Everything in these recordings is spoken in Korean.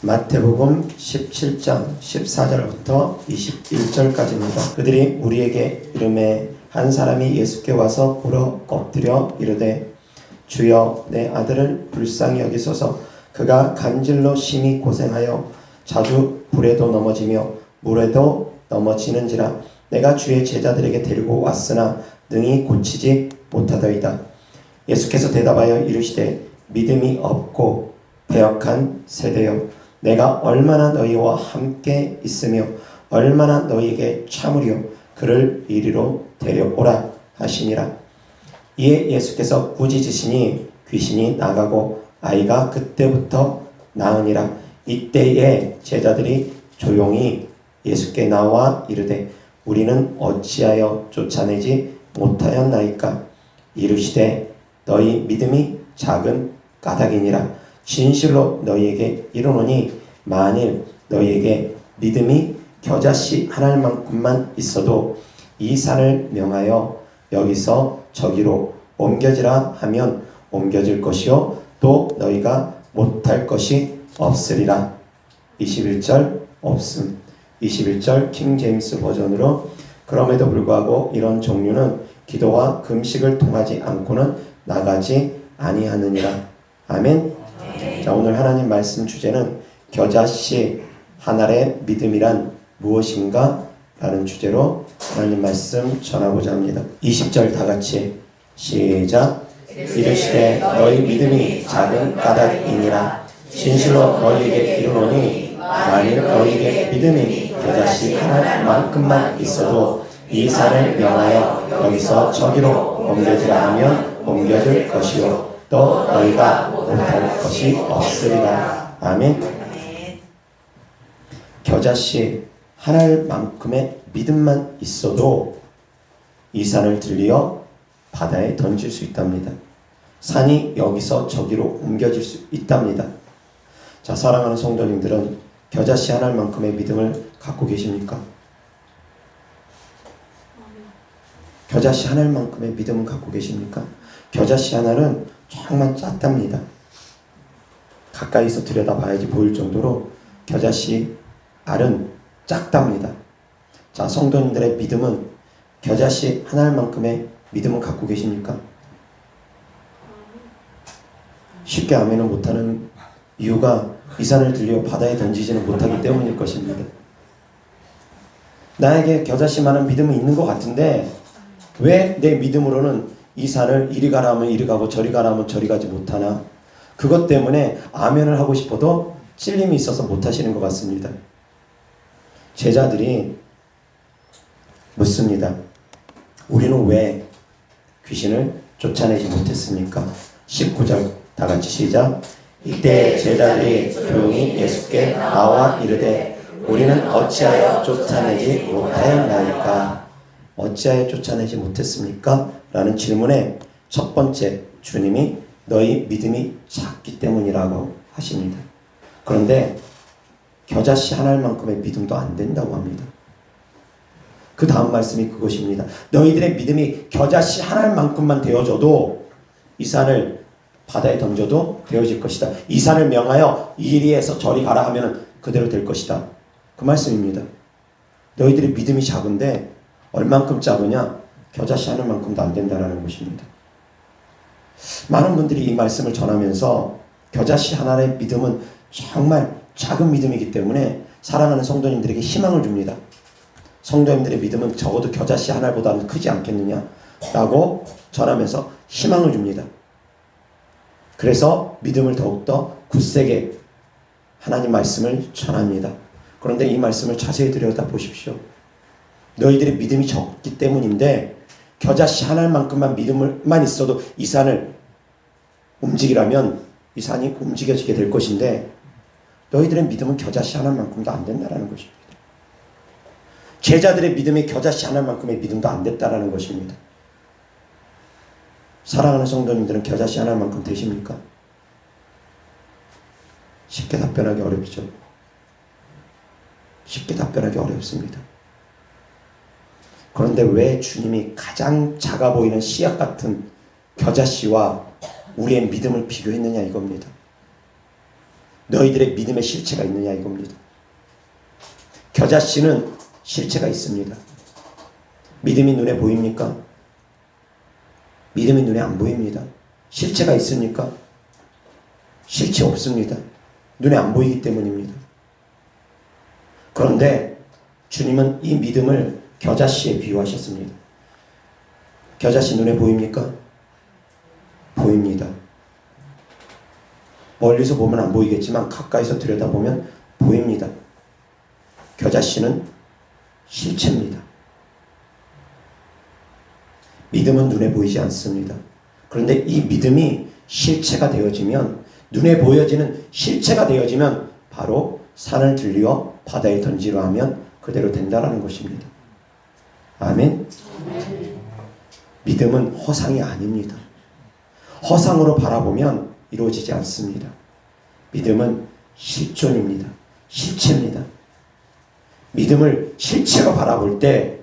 마태복음 17장 14절부터 21절까지입니다. 그들이 우리에게 이르매 한 사람이 예수께 와서 꿇어 엎드려 이르되 주여 내 아들을 불쌍히 여기소서. 그가 간질로 심히 고생하여 자주 불에도 넘어지며 물에도 넘어지는지라. 내가 주의 제자들에게 데리고 왔으나 능히 고치지 못하더이다. 예수께서 대답하여 이르시되 믿음이 없고 배역한 세대여, 내가 얼마나 너희와 함께 있으며 얼마나 너희에게 참으려 그를 이리로 데려오라 하시니라. 이에 예수께서 꾸짖으시니 귀신이 나가고 아이가 그때부터 나으니라. 이때에 제자들이 조용히 예수께 나와 이르되 우리는 어찌하여 쫓아내지 못하였나이까. 이르시되 너희 믿음이 작은 까닭이니라. 진실로 너희에게 이르노니 만일 너희에게 믿음이 겨자씨 하나만큼만 있어도 이 산을 명하여 여기서 저기로 옮겨지라 하면 옮겨질 것이요 또 너희가 못할 것이 없으리라. 21절 없음. 21절 킹 제임스 버전으로 그럼에도 불구하고 이런 종류는 기도와 금식을 통하지 않고는 나가지 아니하느니라. 아멘. 자, 오늘 하나님 말씀 주제는 겨자씨 한 알의 믿음이란 무엇인가? 라는 주제로 하나님 말씀 전하고자 합니다. 20절 다 같이 시작. 이르시되 너희 믿음이 작은 까닭이니라. 진실로 너희에게 이르노니 만일 너희에게 믿음이 겨자씨 하나만큼만 있어도 이 산을 명하여 여기서 저기로 옮겨지라 하면 옮겨질 것이요 또 너희가 못할 것이 없으리라. 아멘. 겨자씨 한 알만큼의 믿음만 있어도 이 산을 들려 바다에 던질 수 있답니다. 산이 여기서 저기로 옮겨질 수 있답니다. 자, 사랑하는 성도님들은 겨자씨 한 알만큼의 믿음을 갖고 계십니까? 겨자씨 한 알만큼의 믿음은 갖고 계십니까? 겨자씨 하나는 정말 작답니다. 가까이서 들여다봐야지 보일 정도로 겨자씨 알은 작답니다. 자, 성도님들의 믿음은 겨자씨 한 알만큼의 믿음은 갖고 계십니까? 쉽게 아멘을 못하는 이유가 이 산을 들려 바다에 던지지는 못하기 때문일 것입니다. 나에게 겨자씨만한 믿음은 있는 것 같은데 왜 내 믿음으로는 이 산을 이리 가라 하면 이리 가고 저리 가라 하면 저리 가지 못하나? 그것 때문에 아멘을 하고 싶어도 찔림이 있어서 못하시는 것 같습니다. 제자들이 묻습니다. 우리는 왜 귀신을 쫓아내지 못했습니까? 19절 다 같이 시작. 이때 제자들이 조용히 예수께 나와 이르되 우리는 어찌하여 쫓아내지 못하였나이까? 어찌하여 쫓아내지 못했습니까? 라는 질문에 첫 번째 주님이 너희 믿음이 작기 때문이라고 하십니다. 그런데 겨자씨 한 알만큼의 믿음도 안 된다고 합니다. 그 다음 말씀이 그것입니다. 너희들의 믿음이 겨자씨 한 알만큼만 되어져도 이 산을 바다에 던져도 되어질 것이다. 이 산을 명하여 이리에서 저리 가라 하면 그대로 될 것이다. 그 말씀입니다. 너희들의 믿음이 작은데 얼만큼 작으냐? 겨자씨 한 알만큼도 안 된다는 것입니다. 많은 분들이 이 말씀을 전하면서 겨자씨 한 알의 믿음은 정말 작은 믿음이기 때문에 사랑하는 성도님들에게 희망을 줍니다. 성도님들의 믿음은 적어도 겨자씨 한 알보다는 크지 않겠느냐라고 전하면서 희망을 줍니다. 그래서 믿음을 더욱더 굳세게 하나님 말씀을 전합니다. 그런데 이 말씀을 자세히 들여다보십시오. 너희들의 믿음이 적기 때문인데 겨자씨 한 알만큼만 믿음만 있어도 이 산을 움직이라면 이 산이 움직여지게 될 것인데 너희들의 믿음은 겨자씨 한 알만큼도 안 된다는 것입니다. 제자들의 믿음이 겨자씨 한 알만큼의 믿음도 안 됐다는 것입니다. 사랑하는 성도님들은 겨자씨 한 알만큼 되십니까? 쉽게 답변하기 어렵죠. 쉽게 답변하기 어렵습니다. 그런데 왜 주님이 가장 작아 보이는 씨앗 같은 겨자씨와 우리의 믿음을 비교했느냐 이겁니다. 너희들의 믿음의 실체가 있느냐 이겁니다. 겨자씨는 실체가 있습니다. 믿음이 눈에 보입니까? 믿음이 눈에 안 보입니다. 실체가 있습니까? 실체 없습니다. 눈에 안 보이기 때문입니다. 그런데 주님은 이 믿음을 겨자씨에 비유하셨습니다. 겨자씨 눈에 보입니까? 보입니다. 멀리서 보면 안 보이겠지만 가까이서 들여다보면 보입니다. 겨자씨는 실체입니다. 믿음은 눈에 보이지 않습니다. 그런데 이 믿음이 실체가 되어지면, 눈에 보여지는 실체가 되어지면 바로 산을 들려 바다에 던지려 하면 그대로 된다라는 것입니다. 아멘. 믿음은 허상이 아닙니다. 허상으로 바라보면 이루어지지 않습니다. 믿음은 실존입니다. 실체입니다. 믿음을 실체로 바라볼 때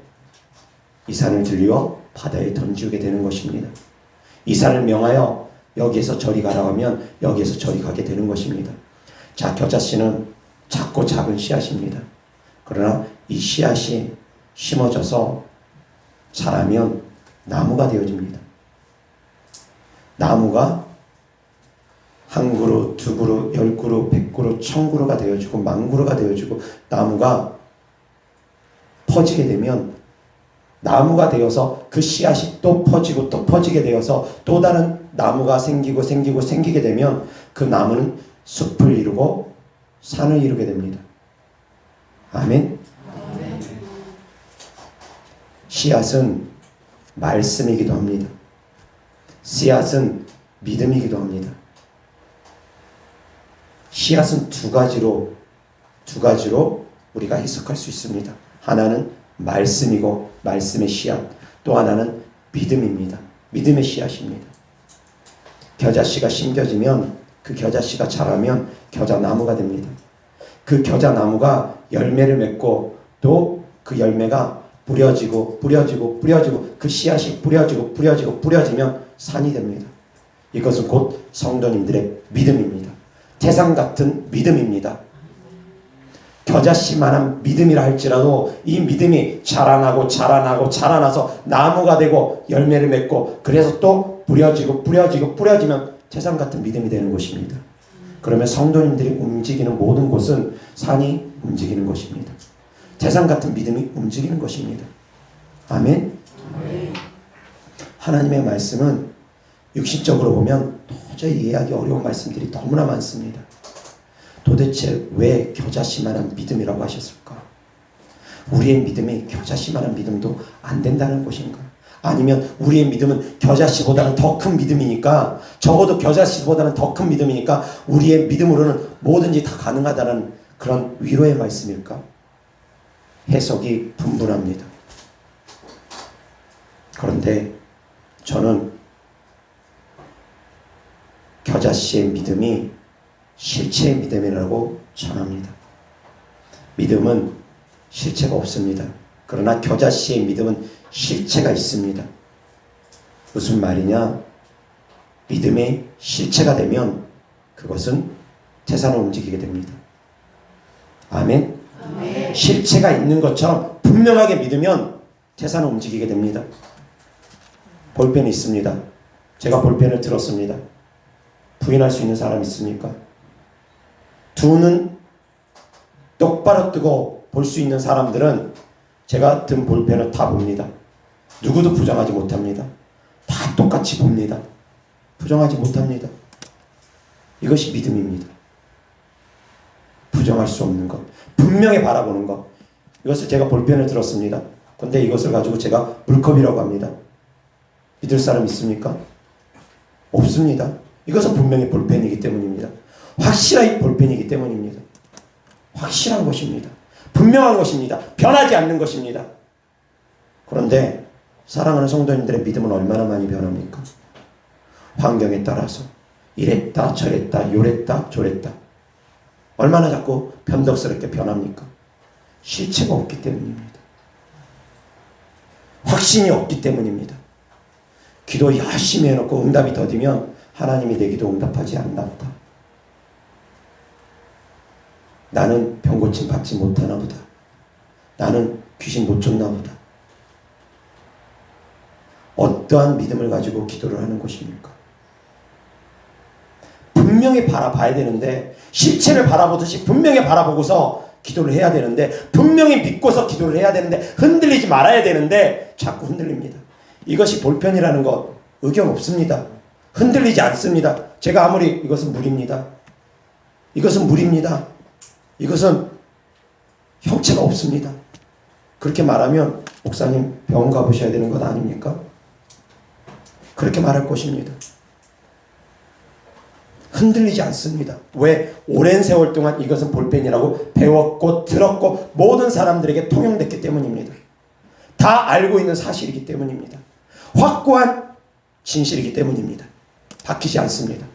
이 산을 들려 바다에 던지게 되는 것입니다. 이 산을 명하여 여기에서 저리 가라고 하면 여기에서 저리 가게 되는 것입니다. 자, 겨자씨는 작고 작은 씨앗입니다. 그러나 이 씨앗이 심어져서 자라면 나무가 되어집니다. 나무가 한 그루, 두 그루, 10그루, 100그루, 1000그루가 되어지고 만그루가 되어지고 나무가 퍼지게 되면 나무가 되어서 그 씨앗이 또 퍼지고 또 퍼지게 되어서 또 다른 나무가 생기게 되면 그 나무는 숲을 이루고 산을 이루게 됩니다. 아멘. 씨앗은 말씀이기도 합니다. 씨앗은 믿음이기도 합니다. 씨앗은 두 가지로 우리가 해석할 수 있습니다. 하나는 말씀이고 말씀의 씨앗, 또 하나는 믿음입니다. 믿음의 씨앗입니다. 겨자씨가 심겨지면 그 겨자씨가 자라면 겨자나무가 됩니다. 그 겨자나무가 열매를 맺고 또 그 열매가 뿌려지고 그 씨앗이 뿌려지면 산이 됩니다. 이것은 곧 성도님들의 믿음입니다. 태산 같은 믿음입니다. 겨자씨만한 믿음이라 할지라도 이 믿음이 자라나서 나무가 되고 열매를 맺고 그래서 또 뿌려지면 태산 같은 믿음이 되는 것입니다. 그러면 성도님들이 움직이는 모든 곳은 산이 움직이는 것입니다. 태산 같은 믿음이 움직이는 것입니다. 아멘. 하나님의 말씀은 육신적으로 보면 도저히 이해하기 어려운 말씀들이 너무나 많습니다. 도대체 왜 겨자씨만한 믿음이라고 하셨을까? 우리의 믿음이 겨자씨만한 믿음도 안 된다는 것인가? 아니면 우리의 믿음은 겨자씨보다는 더 큰 믿음이니까, 적어도 겨자씨보다는 더 큰 믿음이니까 우리의 믿음으로는 뭐든지 다 가능하다는 그런 위로의 말씀일까? 해석이 분분합니다. 그런데 저는 겨자씨의 믿음이 실체의 믿음이라고 전합니다. 믿음은 실체가 없습니다. 그러나 겨자씨의 믿음은 실체가 있습니다. 무슨 말이냐? 믿음의 실체가 되면 그것은 태산을 움직이게 됩니다. 아멘? 아멘. 실체가 있는 것처럼 분명하게 믿으면 태산을 움직이게 됩니다. 볼펜이 있습니다. 제가 볼펜을 들었습니다. 부인할 수 있는 사람 있습니까? 두 눈 똑바로 뜨고 볼 수 있는 사람들은 제가 든 볼펜을 다 봅니다. 누구도 부정하지 못합니다. 다 똑같이 봅니다. 부정하지 못합니다. 이것이 믿음입니다. 부정할 수 없는 것, 분명히 바라보는 것. 이것을 제가 볼펜을 들었습니다. 그런데 이것을 가지고 제가 물컵이라고 합니다. 믿을 사람 있습니까? 없습니다. 이것은 분명히 볼펜이기 때문입니다. 확실한 볼펜이기 때문입니다. 확실한 것입니다. 분명한 것입니다. 변하지 않는 것입니다. 그런데 사랑하는 성도님들의 믿음은 얼마나 많이 변합니까? 환경에 따라서 이랬다 저랬다 요랬다 저랬다 얼마나 자꾸 변덕스럽게 변합니까? 실체가 없기 때문입니다. 확신이 없기 때문입니다. 기도 열심히 해놓고 응답이 더디면 하나님이 내 기도 응답하지 않았다. 나는 병고침 받지 못하나 보다. 나는 귀신 못 쫓나 보다. 어떠한 믿음을 가지고 기도를 하는 것입니까? 분명히 바라봐야 되는데, 실체를 바라보듯이 분명히 바라보고서 기도를 해야 되는데, 분명히 믿고서 기도를 해야 되는데, 흔들리지 말아야 되는데 자꾸 흔들립니다. 이것이 볼펜이라는 것 의견 없습니다. 흔들리지 않습니다. 제가 아무리 이것은 물입니다. 이것은 물입니다. 이것은 형체가 없습니다. 그렇게 말하면 목사님 병원 가보셔야 되는 것 아닙니까? 그렇게 말할 것입니다. 흔들리지 않습니다. 왜? 오랜 세월 동안 이것은 볼펜이라고 배웠고 들었고 모든 사람들에게 통용됐기 때문입니다. 다 알고 있는 사실이기 때문입니다. 확고한 진실이기 때문입니다. 바뀌지 않습니다.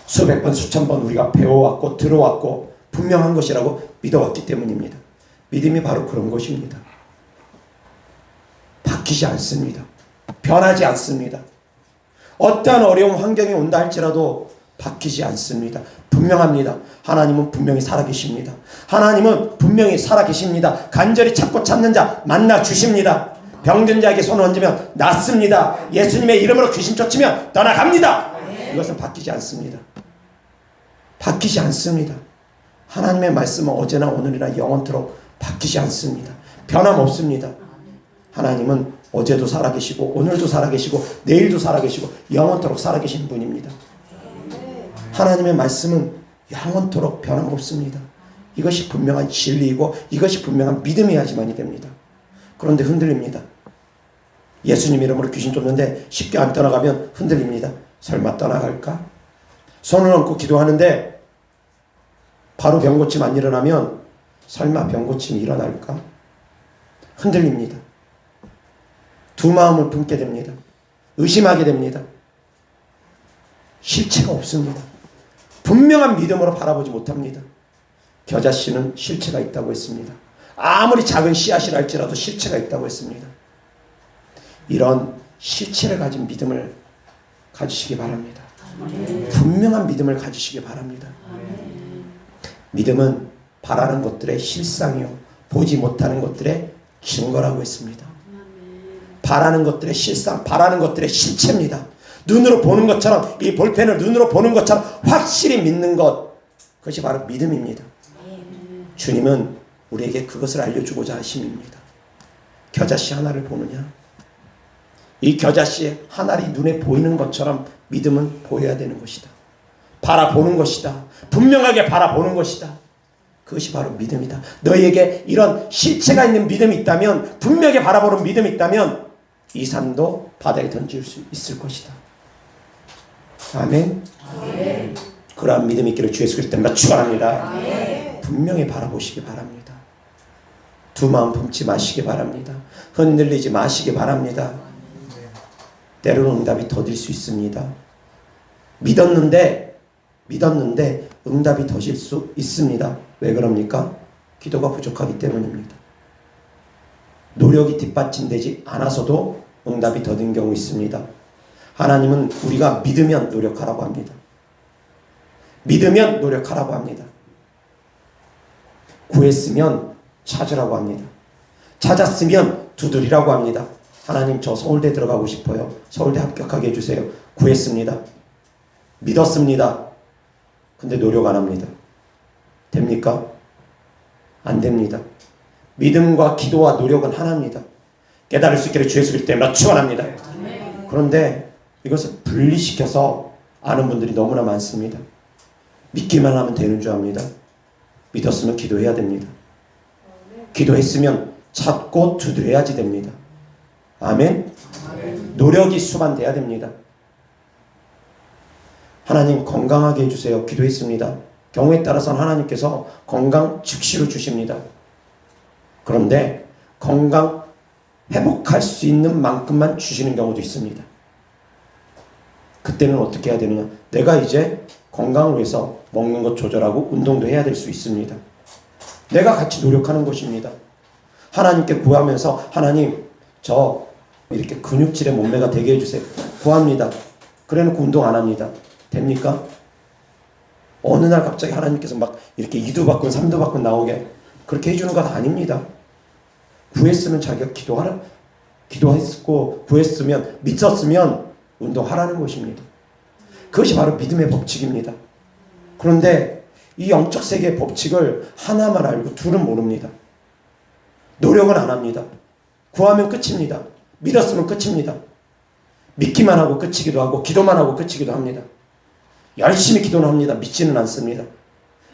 수백 번 수천 번 우리가 배워왔고 들어왔고 분명한 것이라고 믿어왔기 때문입니다. 믿음이 바로 그런 것입니다. 바뀌지 않습니다. 변하지 않습니다. 어떠한 어려운 환경이 온다 할지라도 바뀌지 않습니다. 분명합니다. 하나님은 분명히 살아계십니다. 하나님은 분명히 살아계십니다. 간절히 찾고 찾는 자 만나 주십니다. 병든 자에게 손을 얹으면 낫습니다. 예수님의 이름으로 귀신 쫓으면 떠나갑니다. 이것은 바뀌지 않습니다. 바뀌지 않습니다. 하나님의 말씀은 어제나 오늘이나 영원토록 바뀌지 않습니다. 변함없습니다. 하나님은 어제도 살아계시고 오늘도 살아계시고 내일도 살아계시고 영원토록 살아계신 분입니다. 하나님의 말씀은 영원토록 변함없습니다. 이것이 분명한 진리이고 이것이 분명한 믿음이야지만이 됩니다. 그런데 흔들립니다. 예수님 이름으로 귀신 쫓는데 쉽게 안 떠나가면 흔들립니다. 설마 떠나갈까? 손을 얹고 기도하는데 바로 병고침 안 일어나면 설마 병고침이 일어날까? 흔들립니다. 두 마음을 품게 됩니다. 의심하게 됩니다. 실체가 없습니다. 분명한 믿음으로 바라보지 못합니다. 겨자씨는 실체가 있다고 했습니다. 아무리 작은 씨앗이라 할지라도 실체가 있다고 했습니다. 이런 실체를 가진 믿음을 가지시기 바랍니다. 분명한 믿음을 가지시기 바랍니다. 믿음은 바라는 것들의 실상이요 보지 못하는 것들의 증거라고 했습니다. 바라는 것들의 실상, 바라는 것들의 실체입니다. 눈으로 보는 것처럼, 이 볼펜을 눈으로 보는 것처럼 확실히 믿는 것, 그것이 바로 믿음입니다. 주님은 우리에게 그것을 알려주고자 하심입니다. 겨자씨 하나를 보느냐? 이 겨자씨 하나이 눈에 보이는 것처럼 믿음은 보여야 되는 것이다. 바라보는 것이다. 분명하게 바라보는 것이다. 그것이 바로 믿음이다. 너희에게 이런 실체가 있는 믿음이 있다면, 분명하게 바라보는 믿음이 있다면 이 산도 바다에 던질 수 있을 것이다. 아멘. 아멘. 그러한 믿음이 있기를 주 예수 그리스도 때문에 축원합니다. 분명히 바라보시기 바랍니다. 두 마음 품지 마시기 바랍니다. 흔들리지 마시기 바랍니다. 때로는 응답이 더딜 수 있습니다. 믿었는데 응답이 더질 수 있습니다. 왜 그럽니까? 기도가 부족하기 때문입니다. 노력이 뒷받침되지 않아서도 응답이 더딘 경우 있습니다. 하나님은 우리가 믿으면 노력하라고 합니다. 믿으면 노력하라고 합니다. 구했으면 찾으라고 합니다. 찾았으면 두드리라고 합니다. 하나님, 저 서울대 들어가고 싶어요. 서울대 합격하게 해주세요. 구했습니다. 믿었습니다. 근데 노력 안 합니다. 됩니까? 안 됩니다. 믿음과 기도와 노력은 하나입니다. 깨달을 수 있기를 주 예수 그리스도 때문에 축원합니다. 그런데 이것을 분리시켜서 아는 분들이 너무나 많습니다. 믿기만 하면 되는 줄 압니다. 믿었으면 기도해야 됩니다. 기도했으면 찾고 두드려야지 됩니다. 아멘. 노력이 수반돼야 됩니다. 하나님 건강하게 해주세요. 기도했습니다. 경우에 따라서는 하나님께서 건강 즉시로 주십니다. 그런데 건강 회복할 수 있는 만큼만 주시는 경우도 있습니다. 그때는 어떻게 해야 되느냐? 내가 이제 건강을 위해서 먹는 것 조절하고 운동도 해야 될 수 있습니다. 내가 같이 노력하는 것입니다. 하나님께 구하면서 하나님, 저 이렇게 근육질의 몸매가 되게 해주세요. 구합니다. 그래놓고 운동 안 합니다. 됩니까? 어느 날 갑자기 하나님께서 막 이렇게 2도 받고 3도 받고 나오게 그렇게 해주는 것 아닙니다. 구했으면 자기가 기도했고 구했으면 믿었으면 운동하라는 것입니다. 그것이 바로 믿음의 법칙입니다. 그런데 이 영적 세계의 법칙을 하나만 알고 둘은 모릅니다. 노력은 안 합니다. 구하면 끝입니다. 믿었으면 끝입니다. 믿기만 하고 끝이기도 하고 기도만 하고 끝이기도 합니다. 열심히 기도는 합니다. 믿지는 않습니다.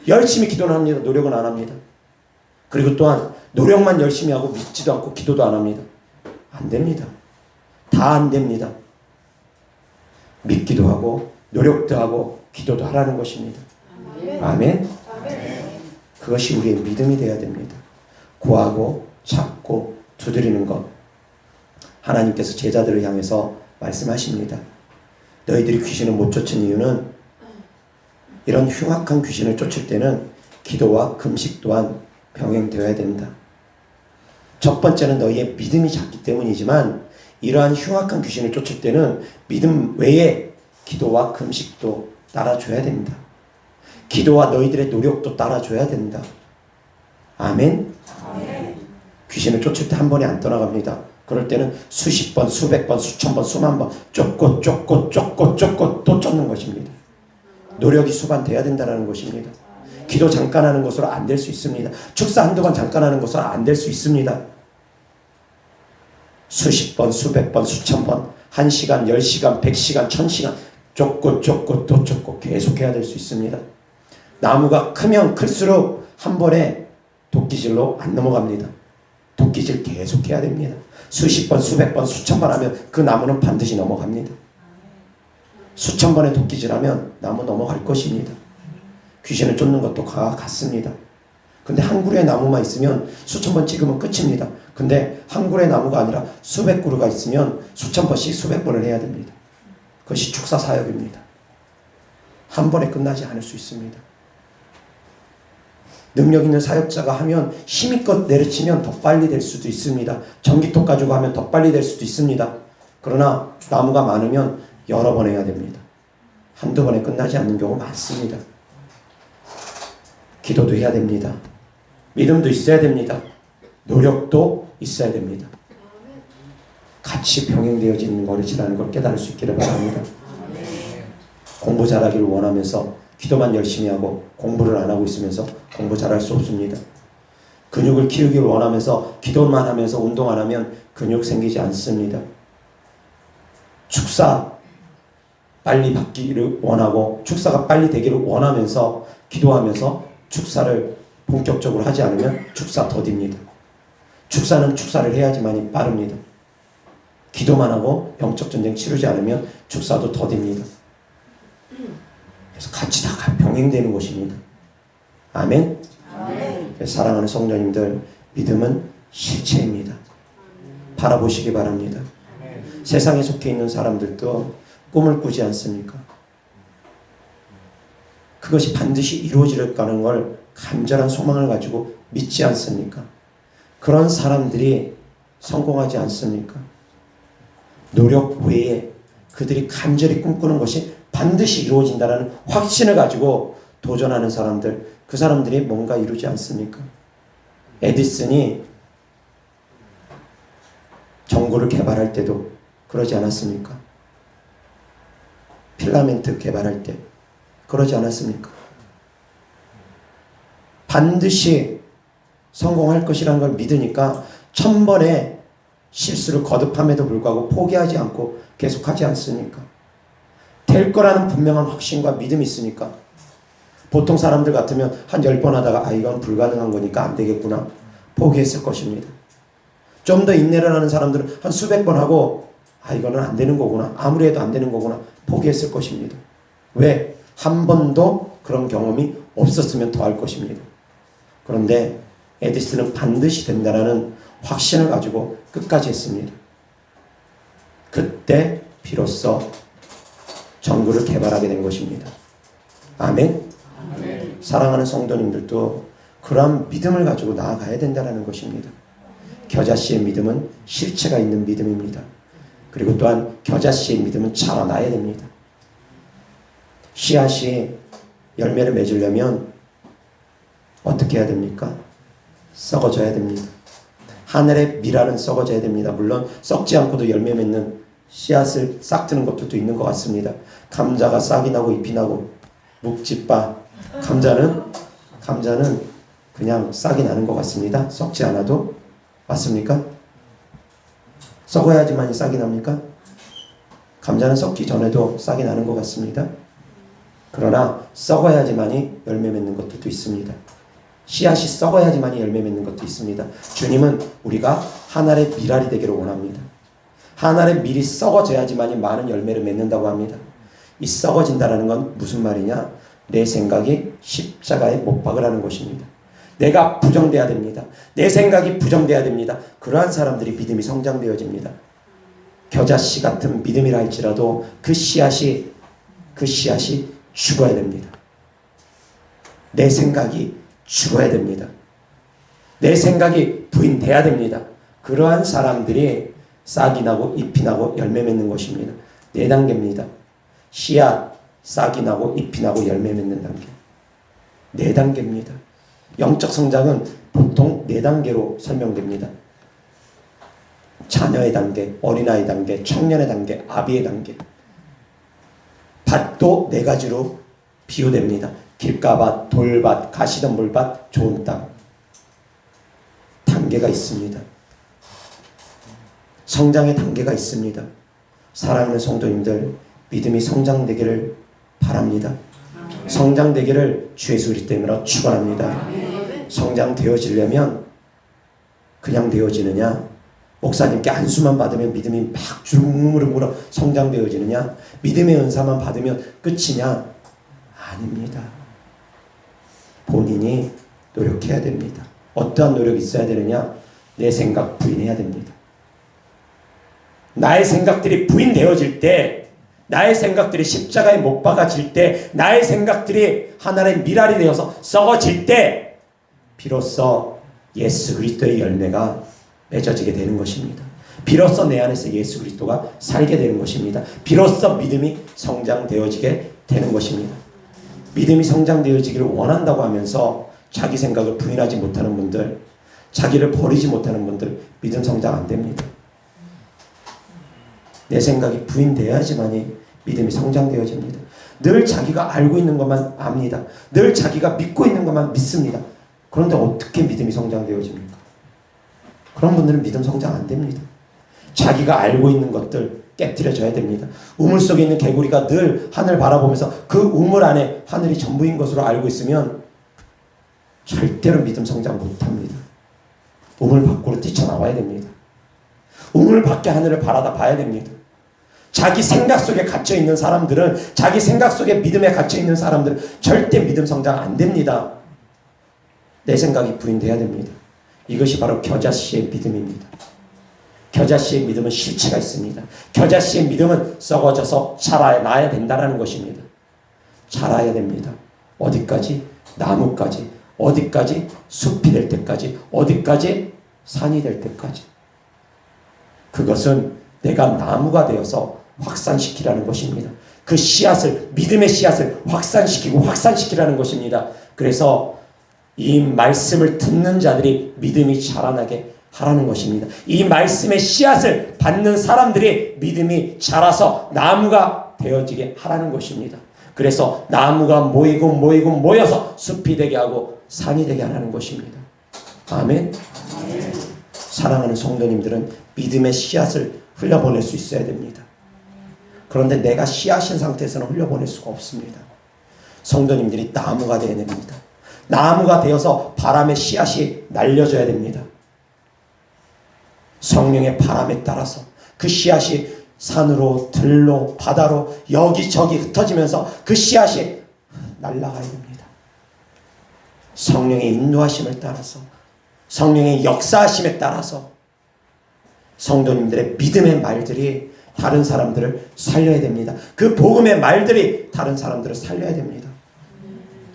열심히 기도는 합니다. 노력은 안 합니다. 그리고 또한 노력만 열심히 하고 믿지도 않고 기도도 안 합니다. 안 됩니다. 다 안 됩니다. 믿기도 하고 노력도 하고 기도도 하라는 것입니다. 아멘. 그것이 우리의 믿음이 되어야 됩니다. 구하고 찾고 두드리는 것. 하나님께서 제자들을 향해서 말씀하십니다. 너희들이 귀신을 못 쫓은 이유는 이런 흉악한 귀신을 쫓을 때는 기도와 금식 또한 병행되어야 된다. 첫 번째는 너희의 믿음이 작기 때문이지만 이러한 흉악한 귀신을 쫓을 때는 믿음 외에 기도와 금식도 따라줘야 된다. 기도와 너희들의 노력도 따라줘야 된다. 아멘? 아멘. 귀신을 쫓을 때 한 번에 안 떠나갑니다. 그럴 때는 수십 번, 수백 번, 수천 번, 수만 번 쫓고 또 쫓는 것입니다. 노력이 수반돼야 된다는 것입니다. 기도 잠깐 하는 것으로 안 될 수 있습니다. 축사 한두 번 잠깐 하는 것으로 안 될 수 있습니다. 수십 번, 수백 번, 수천 번, 1시간, 10시간, 100시간, 1000시간 쫓고 또 쫓고 계속해야 될 수 있습니다. 나무가 크면 클수록 한 번에 도끼질로 안 넘어갑니다. 도끼질 계속해야 됩니다. 수십 번, 수백 번, 수천 번 하면 그 나무는 반드시 넘어갑니다. 수천 번의 도끼질하면 나무 넘어갈 것입니다. 귀신을 쫓는 것도 같습니다. 근데 한 그루의 나무만 있으면 수천 번 찍으면 끝입니다. 근데 한 그루의 나무가 아니라 수백 그루가 있으면 수천 번씩 수백 번을 해야 됩니다. 그것이 축사 사역입니다. 한 번에 끝나지 않을 수 있습니다. 능력 있는 사역자가 하면 힘껏 내리치면 더 빨리 될 수도 있습니다. 전기톱 가지고 하면 더 빨리 될 수도 있습니다. 그러나 나무가 많으면 여러 번 해야 됩니다. 한두 번에 끝나지 않는 경우가 많습니다. 기도도 해야 됩니다. 믿음도 있어야 됩니다. 노력도 있어야 됩니다. 같이 병행되어지는 것이라는 걸 깨달을 수 있기를 바랍니다. 공부 잘하기를 원하면서 기도만 열심히 하고 공부를 안 하고 있으면서 공부 잘할 수 없습니다. 근육을 키우기를 원하면서 기도만 하면서 운동 안 하면 근육 생기지 않습니다. 축사 빨리 받기를 원하고 축사가 빨리 되기를 원하면서 기도하면서 축사를 본격적으로 하지 않으면 축사 더딥니다. 축사는 축사를 해야지만이 빠릅니다. 기도만 하고 영적 전쟁 치르지 않으면 축사도 더딥니다. 그래서 같이 다 병행되는 것입니다. 아멘? 아멘. 사랑하는 성도님들, 믿음은 실체입니다. 바라보시기 바랍니다. 아멘. 세상에 속해 있는 사람들도 꿈을 꾸지 않습니까? 그것이 반드시 이루어질 거라는 걸 간절한 소망을 가지고 믿지 않습니까? 그런 사람들이 성공하지 않습니까? 노력 외에 그들이 간절히 꿈꾸는 것이 반드시 이루어진다는 확신을 가지고 도전하는 사람들, 그 사람들이 뭔가 이루지 않습니까? 에디슨이 전구를 개발할 때도 그러지 않았습니까? 필라멘트 개발할 때 그러지 않았습니까? 반드시 성공할 것이라는 걸 믿으니까 1000번의 실수를 거듭함에도 불구하고 포기하지 않고 계속하지 않습니까? 될 거라는 분명한 확신과 믿음이 있으니까. 보통 사람들 같으면 한 10번 하다가 이건 불가능한 거니까 안 되겠구나 포기했을 것입니다. 좀 더 인내를 하는 사람들은 한 수백 번 하고 이거는 안 되는 거구나, 아무리 해도 안 되는 거구나 포기했을 것입니다. 왜? 한 번도 그런 경험이 없었으면 더 할 것입니다. 그런데 에디슨은 반드시 된다는 확신을 가지고 끝까지 했습니다. 그때 비로소 전구를 개발하게 된 것입니다. 아멘? 아멘. 사랑하는 성도님들도 그러한 믿음을 가지고 나아가야 된다는 것입니다. 겨자씨의 믿음은 실체가 있는 믿음입니다. 그리고 또한 겨자씨의 믿음은 자라나야 됩니다. 씨앗이 열매를 맺으려면 어떻게 해야 됩니까? 썩어져야 됩니다. 하늘의 밀알은 썩어져야 됩니다. 물론 썩지 않고도 열매 맺는 씨앗을 싹 트는 것들도 있는 것 같습니다. 감자가 싹이 나고 잎이 나고 묵지빠 감자는 그냥 싹이 나는 것 같습니다. 썩지 않아도. 맞습니까? 썩어야지만 싹이 납니까? 감자는 썩기 전에도 싹이 나는 것 같습니다. 그러나 썩어야지만이 열매 맺는 것들도 있습니다. 씨앗이 썩어야지만이 열매 맺는 것도 있습니다. 주님은 우리가 한 알의 밀알이 되기를 원합니다. 한 알의 밀이 썩어져야지만이 많은 열매를 맺는다고 합니다. 이 썩어진다는 건 무슨 말이냐? 내 생각이 십자가에 못 박으라는 것입니다. 내가 부정돼야 됩니다. 내 생각이 부정돼야 됩니다. 그러한 사람들이 믿음이 성장되어집니다. 겨자씨 같은 믿음이라 할지라도 그 씨앗이 죽어야 됩니다. 내 생각이 죽어야 됩니다. 내 생각이 부인돼야 됩니다. 그러한 사람들이 싹이 나고 잎이 나고 열매 맺는 것입니다. 4단계입니다. 씨앗, 싹이 나고 잎이 나고 열매 맺는 단계. 4단계입니다. 영적 성장은 보통 4단계로 설명됩니다. 자녀의 단계, 어린아이 단계, 청년의 단계, 아비의 단계. 밭도 4가지로 비유됩니다. 길가밭, 돌밭, 가시덤불밭, 좋은 땅. 단계가 있습니다. 성장의 단계가 있습니다. 사랑하는 성도님들, 믿음이 성장되기를 바랍니다. 성장되기를 주 예수 그리스도 이름으로 축원합니다. 성장되어지려면 그냥 되어지느냐? 목사님께 안수만 받으면 믿음이 막 주물주물 성장되어지느냐? 믿음의 은사만 받으면 끝이냐? 아닙니다. 본인이 노력해야 됩니다. 어떠한 노력이 있어야 되느냐? 내 생각 부인해야 됩니다. 나의 생각들이 부인되어질 때, 나의 생각들이 십자가에 못 박아질 때, 나의 생각들이 하나의 밀알이 되어서 썩어질 때 비로소 예수 그리스도의 열매가 맺어지게 되는 것입니다. 비로소 내 안에서 예수 그리스도가 살게 되는 것입니다. 비로소 믿음이 성장되어지게 되는 것입니다. 믿음이 성장되어지기를 원한다고 하면서 자기 생각을 부인하지 못하는 분들, 자기를 버리지 못하는 분들, 믿음 성장 안 됩니다. 내 생각이 부인되어야지만이 믿음이 성장되어집니다. 늘 자기가 알고 있는 것만 압니다. 늘 자기가 믿고 있는 것만 믿습니다. 그런데 어떻게 믿음이 성장되어집니까? 그런 분들은 믿음 성장 안 됩니다. 자기가 알고 있는 것들 깨트려져야 됩니다. 우물 속에 있는 개구리가 늘 하늘 바라보면서 그 우물 안에 하늘이 전부인 것으로 알고 있으면 절대로 믿음 성장 못합니다. 우물 밖으로 뛰쳐나와야 됩니다. 우물 밖에 하늘을 바라다 봐야 됩니다. 자기 생각 속에 갇혀있는 사람들은, 자기 생각 속에 믿음에 갇혀있는 사람들은 절대 믿음 성장 안 됩니다. 내 생각이 부인돼야 됩니다. 이것이 바로 겨자씨의 믿음입니다. 겨자씨의 믿음은 실체가 있습니다. 겨자씨의 믿음은 썩어져서 자라나야 된다는 것입니다. 자라야 됩니다. 어디까지? 나무까지. 어디까지? 숲이 될 때까지. 어디까지? 산이 될 때까지. 그것은 내가 나무가 되어서 확산시키라는 것입니다. 그 씨앗을, 믿음의 씨앗을 확산시키라는 것입니다. 그래서 이 말씀을 듣는 자들이 믿음이 자라나게 하라는 것입니다. 이 말씀의 씨앗을 받는 사람들이 믿음이 자라서 나무가 되어지게 하라는 것입니다. 그래서 나무가 모여서 숲이 되게 하고 산이 되게 하라는 것입니다. 아멘. 사랑하는 성도님들은 믿음의 씨앗을 흘려보낼 수 있어야 됩니다. 그런데 내가 씨앗인 상태에서는 흘려보낼 수가 없습니다. 성도님들이 나무가 되어야 됩니다. 나무가 되어서 바람의 씨앗이 날려져야 됩니다. 성령의 바람에 따라서 그 씨앗이 산으로, 들로, 바다로 여기저기 흩어지면서 그 씨앗이 날아가야 됩니다. 성령의 인도하심을 따라서, 성령의 역사하심에 따라서 성도님들의 믿음의 말들이 다른 사람들을 살려야 됩니다. 그 복음의 말들이 다른 사람들을 살려야 됩니다.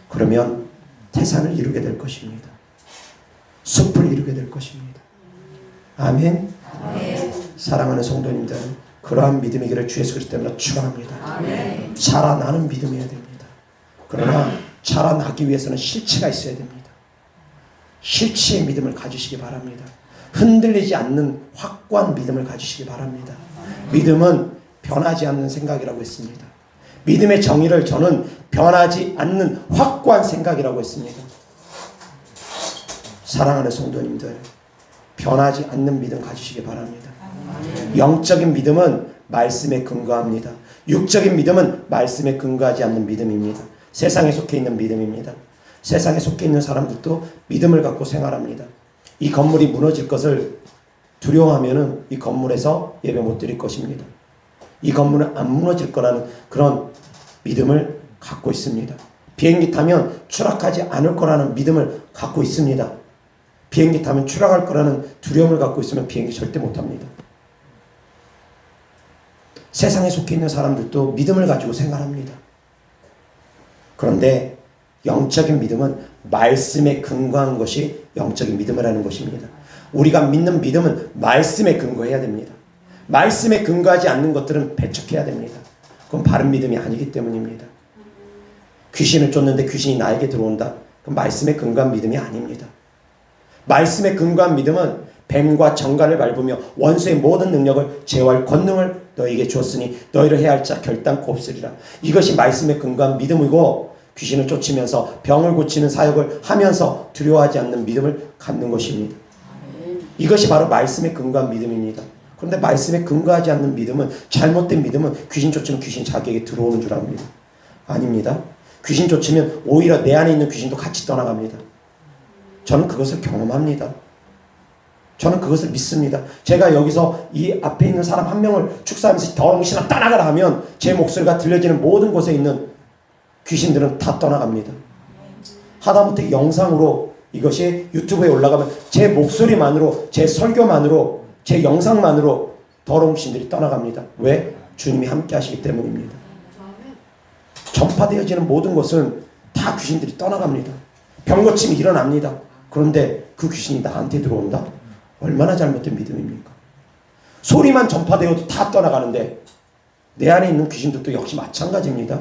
그러면 태산을 이루게 될 것입니다. 숲을 이루게 될 것입니다. 아멘. 사랑하는 성도님들, 그러한 믿음이기를 주 예수 그리스도 때문에 축원합니다. 자라나는 믿음이어야 됩니다. 그러나 자라나기 위해서는 실체가 있어야 됩니다. 실체의 믿음을 가지시기 바랍니다. 흔들리지 않는 확고한 믿음을 가지시기 바랍니다. 믿음은 변하지 않는 생각이라고 했습니다. 믿음의 정의를 저는 변하지 않는 확고한 생각이라고 했습니다. 사랑하는 성도님들, 변하지 않는 믿음 가지시기 바랍니다. 영적인 믿음은 말씀에 근거합니다. 육적인 믿음은 말씀에 근거하지 않는 믿음입니다. 세상에 속해 있는 믿음입니다. 세상에 속해 있는 사람들도 믿음을 갖고 생활합니다. 이 건물이 무너질 것을 두려워하면 이 건물에서 예배 못 드릴 것입니다. 이 건물은 안 무너질 거라는 그런 믿음을 갖고 있습니다. 비행기 타면 추락하지 않을 거라는 믿음을 갖고 있습니다. 비행기 타면 추락할 거라는 두려움을 갖고 있으면 비행기 절대 못 탑니다. 세상에 속해 있는 사람들도 믿음을 가지고 생활합니다. 그런데 영적인 믿음은 말씀에 근거한 것이 영적인 믿음이라는 것입니다. 우리가 믿는 믿음은 말씀에 근거해야 됩니다. 말씀에 근거하지 않는 것들은 배척해야 됩니다. 그건 바른 믿음이 아니기 때문입니다. 귀신을 쫓는데 귀신이 나에게 들어온다. 그건 말씀에 근거한 믿음이 아닙니다. 말씀에 근거한 믿음은 뱀과 정갈을 밟으며 원수의 모든 능력을 제어할 권능을 너희에게 주었으니 너희를 해야 할 자 결단코 없으리라. 이것이 말씀에 근거한 믿음이고 귀신을 쫓으면서 병을 고치는 사역을 하면서 두려워하지 않는 믿음을 갖는 것입니다. 이것이 바로 말씀에 근거한 믿음입니다. 그런데 말씀에 근거하지 않는 믿음은, 잘못된 믿음은 귀신 쫓으면 귀신 자기에게 들어오는 줄 압니다. 아닙니다. 귀신 쫓으면 오히려 내 안에 있는 귀신도 같이 떠나갑니다. 저는 그것을 경험합니다. 저는 그것을 믿습니다. 제가 여기서 이 앞에 있는 사람 한 명을 축사하면서 더러운 귀신아 떠나가라 하면 제 목소리가 들려지는 모든 곳에 있는 귀신들은 다 떠나갑니다. 하다못해 영상으로 이것이 유튜브에 올라가면 제 목소리만으로, 제 설교만으로, 제 영상만으로 더러운 귀신들이 떠나갑니다. 왜? 주님이 함께 하시기 때문입니다. 전파되어지는 모든 것은 다 귀신들이 떠나갑니다. 병고침이 일어납니다. 그런데 그 귀신이 나한테 들어온다? 얼마나 잘못된 믿음입니까? 소리만 전파되어도 다 떠나가는데 내 안에 있는 귀신들도 역시 마찬가지입니다.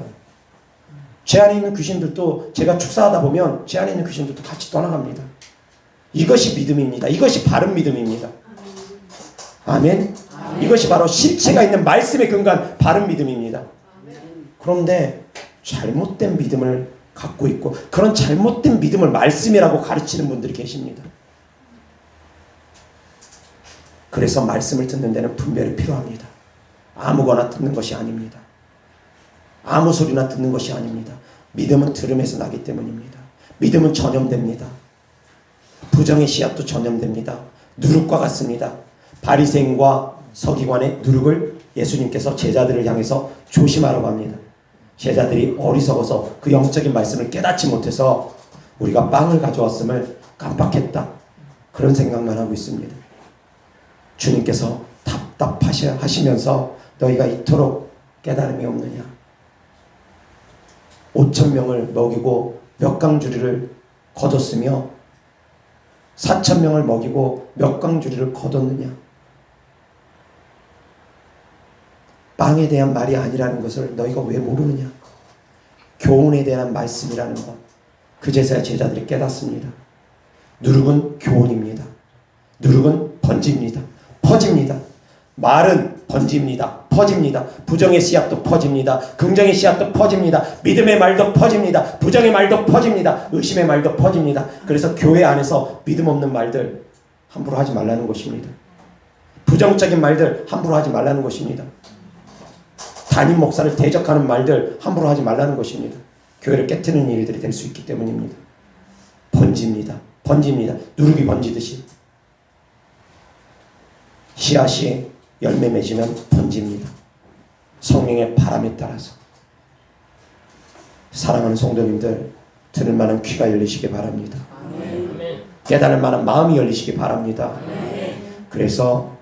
제 안에 있는 귀신들도 제가 축사하다 보면 제 안에 있는 귀신들도 같이 떠나갑니다. 이것이 믿음입니다. 이것이 바른 믿음입니다. 아멘. 이것이 바로 실체가 있는 말씀에 근거한 바른 믿음입니다. 그런데 잘못된 믿음을 갖고 있고 그런 잘못된 믿음을 말씀이라고 가르치는 분들이 계십니다. 그래서 말씀을 듣는 데는 분별이 필요합니다. 아무거나 듣는 것이 아닙니다. 아무 소리나 듣는 것이 아닙니다. 믿음은 들음에서 나기 때문입니다. 믿음은 전염됩니다. 부정의 씨앗도 전염됩니다. 누룩과 같습니다. 바리새인과 서기관의 누룩을 예수님께서 제자들을 향해서 조심하라고 합니다. 제자들이 어리석어서 그 영적인 말씀을 깨닫지 못해서 우리가 빵을 가져왔음을 깜빡했다. 그런 생각만 하고 있습니다. 주님께서 답답하시면서 너희가 이토록 깨달음이 없느냐. 5,000명을 먹이고 몇 강주리를 거뒀으며 4,000명을 먹이고 몇 강주리를 거뒀느냐. 빵에 대한 말이 아니라는 것을 너희가 왜 모르느냐. 교훈에 대한 말씀이라는 것. 그제서야 제자들이 깨닫습니다. 누룩은 교훈입니다. 누룩은 번집니다. 퍼집니다. 말은 번집니다. 퍼집니다. 부정의 씨앗도 퍼집니다. 긍정의 씨앗도 퍼집니다. 믿음의 말도 퍼집니다. 부정의 말도 퍼집니다. 의심의 말도 퍼집니다. 그래서 교회 안에서 믿음 없는 말들 함부로 하지 말라는 것입니다. 부정적인 말들 함부로 하지 말라는 것입니다. 담임 목사를 대적하는 말들 함부로 하지 말라는 것입니다. 교회를 깨트리는 일들이 될 수 있기 때문입니다. 번집니다. 번집니다. 누룩이 번지듯이. 씨앗이 열매 맺으면 번집니다. 성령의 바람에 따라서. 사랑하는 성도님들, 들을 만한 귀가 열리시기 바랍니다. 깨달을 만한 마음이 열리시기 바랍니다. 그래서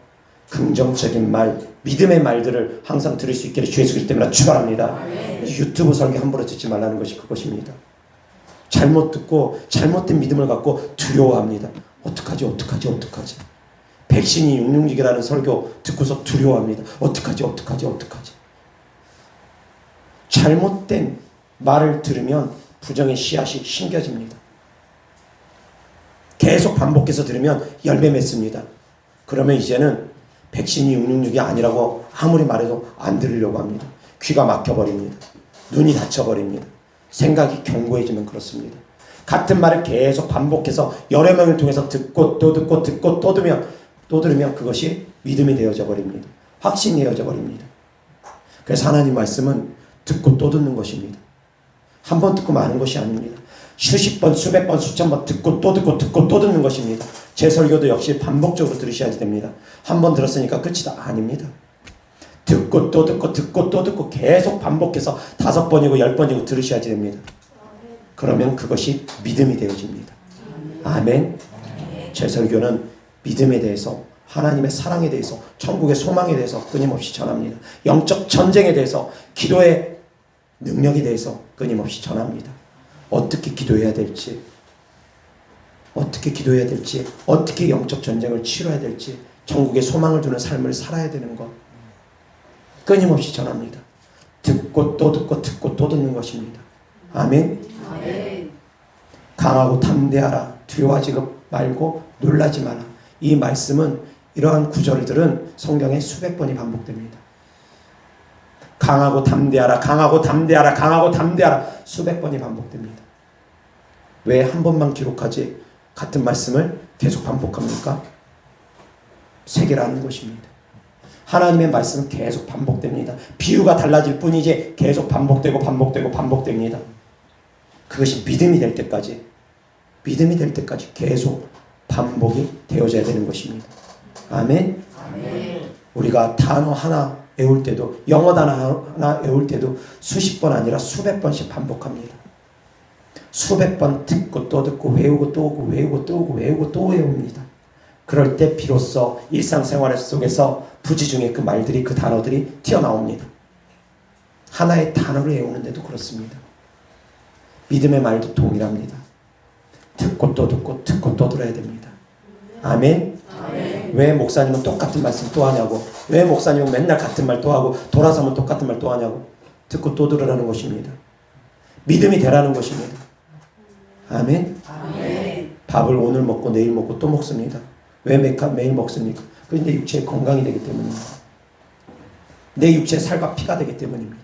긍정적인 말, 믿음의 말들을 항상 들을 수 있기를 주 예수 그리스도 때문에 축원합니다. 유튜브 설교 함부로 듣지 말라는 것이 그것입니다. 잘못 듣고 잘못된 믿음을 갖고 두려워합니다. 어떡하지 어떡하지 어떡하지. 백신이 육룡직이라는 설교 듣고서 두려워합니다. 어떡하지 어떡하지 어떡하지. 잘못된 말을 들으면 부정의 씨앗이 심겨집니다. 계속 반복해서 들으면 열매 맺습니다. 그러면 이제는 백신이 은육육이 아니라고 아무리 말해도 안 들으려고 합니다. 귀가 막혀버립니다. 눈이 닫혀버립니다. 생각이 견고해지면 그렇습니다. 같은 말을 계속 반복해서 여러 명을 통해서 듣고 또 듣고 듣고 또 들으면 그것이 믿음이 되어져 버립니다. 확신이 되어져 버립니다. 그래서 하나님 말씀은 듣고 또 듣는 것입니다. 한 번 듣고 마는 것이 아닙니다. 수십 번, 수백 번, 수천 번 듣고 또 듣고 듣고 또 듣는 것입니다. 제 설교도 역시 반복적으로 들으셔야지 됩니다. 한 번 들었으니까 끝이다. 아닙니다. 듣고 또 듣고 듣고 또 듣고 계속 반복해서 5번이고 10번이고 들으셔야지 됩니다. 그러면 그것이 믿음이 되어집니다. 아멘. 제 설교는 믿음에 대해서, 하나님의 사랑에 대해서, 천국의 소망에 대해서 끊임없이 전합니다. 영적 전쟁에 대해서, 기도의 능력에 대해서 끊임없이 전합니다. 어떻게 기도해야 될지, 어떻게 영적 전쟁을 치러야 될지, 천국의 소망을 두는 삶을 살아야 되는 것 끊임없이 전합니다. 듣고 또 듣고 듣고 또 듣는 것입니다. 아멘. 아멘. 강하고 담대하라. 두려워하지 말고 놀라지 마라. 이 말씀은, 이러한 구절들은 성경에 수백 번이 반복됩니다. 강하고 담대하라, 강하고 담대하라, 강하고 담대하라. 수백 번이 반복됩니다. 왜 한 번만 기록하지 같은 말씀을 계속 반복합니까? 세계라는 것입니다. 하나님의 말씀은 계속 반복됩니다. 비유가 달라질 뿐이지 계속 반복되고 반복되고 반복됩니다. 그것이 믿음이 될 때까지 계속 반복이 되어져야 되는 것입니다. 아멘. 아멘. 우리가 단어 하나 외울 때도, 영어 단어 하나 외울 때도 수십 번 아니라 수백 번씩 반복합니다. 수백 번 듣고 또 듣고 외우고 또 오고 외우고 또 오고 외우고 또 외웁니다. 그럴 때 비로소 일상생활 속에서 부지중에 그 말들이, 그 단어들이 튀어나옵니다. 하나의 단어를 외우는데도 그렇습니다. 믿음의 말도 동일합니다. 듣고 또 듣고 듣고 또 들어야 됩니다. 아멘. 아멘. 왜 목사님은 똑같은 말씀 또 하냐고, 왜 목사님은 맨날 같은 말 또 하고 돌아서면 똑같은 말 또 하냐고. 듣고 또 들으라는 것입니다. 믿음이 되라는 것입니다. 아멘. 아멘. 밥을 오늘 먹고 내일 먹고 또 먹습니다. 왜 매일 먹습니까? 그게 내 육체의 건강이 되기 때문입니다. 내 육체의 살과 피가 되기 때문입니다.